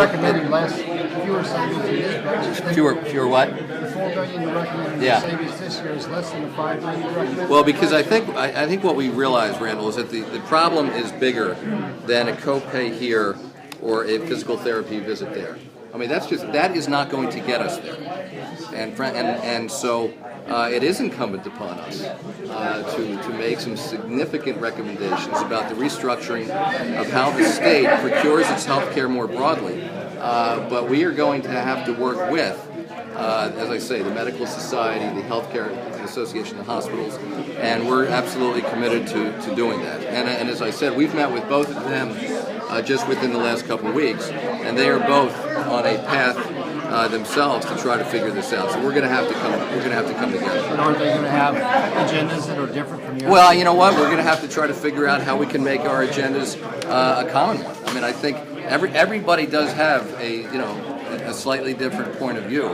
recommending fewer savings in this budget. Fewer what? The $4 billion you're recommending Yeah. savings this year is less than the $5 billion you recommended. Well, because I think what we realize, Randall, is that the problem is bigger than a copay here or a physical therapy visit there. I mean, that is not going to get us there, and so it is incumbent upon us to make some significant recommendations about the restructuring of how the state procures its health care more broadly. But we are going to have to work with, as I say, the Medical Society, the Healthcare Association of Hospitals, and we're absolutely committed to doing that. And as I said, we've met with both of them just within the last couple of weeks, and they are both on a path themselves to try to figure this out. So we're going to have to come. We're going to have to come together. But aren't they going to have agendas that are different from yours? Well, you know what? We're going to have to try to figure out how we can make our agendas a common one. I mean, I think everybody does have a slightly different point of view.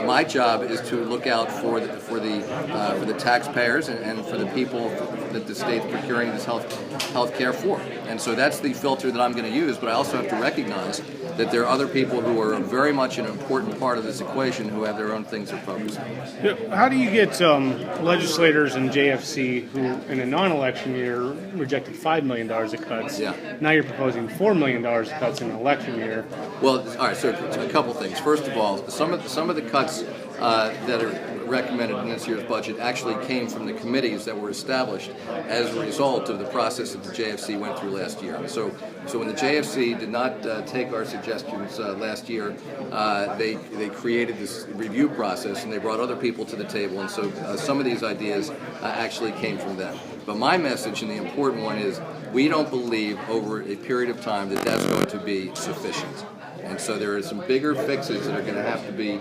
My job is to look out for the taxpayers and for the people that the state's procuring this health care for. And so that's the filter that I'm going to use. But I also have to recognize that there are other people who are very much an important part of this equation who have their own things they're focused on. How do you get legislators in JFC who, in a non-election year, rejected $5 million of cuts? Yeah. Now you're proposing $4 million of cuts in an election year. Well, all right. So a couple things. First of all, some of the cuts that are recommended in this year's budget actually came from the committees that were established as a result of the process that the JFC went through last year. So when the JFC did not take our suggestions last year, they created this review process and they brought other people to the table. And so some of these ideas actually came from them. But my message, and the important one, is we don't believe over a period of time that that's going to be sufficient. And so there are some bigger fixes that are going to have to be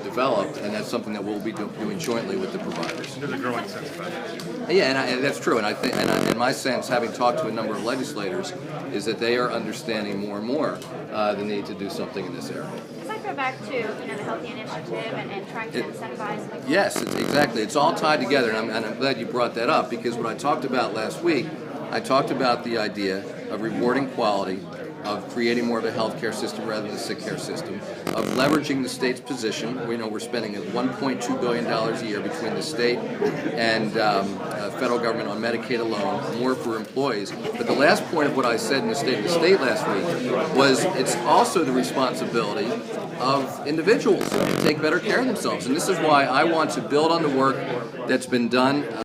developed, and that's something that we'll be doing jointly with the providers. There's a growing sense of that. Yeah, and that's true. And I think, in my sense, having talked to a number of legislators, is that they are understanding more and more the need to do something in this area. Does that go back to the Healthy Initiative and trying to incentivize? Yes, exactly. It's all tied together, and I'm glad you brought that up, because what I talked about last week, I talked about the idea of rewarding quality, of creating more of a healthcare system rather than a sick care system, of leveraging the state's position. We know we're spending $1.2 billion a year between the state and federal government on Medicaid alone, more for employees. But the last point of what I said in the State of the State last week was it's also the responsibility of individuals to take better care of themselves. And this is why I want to build on the work that's been done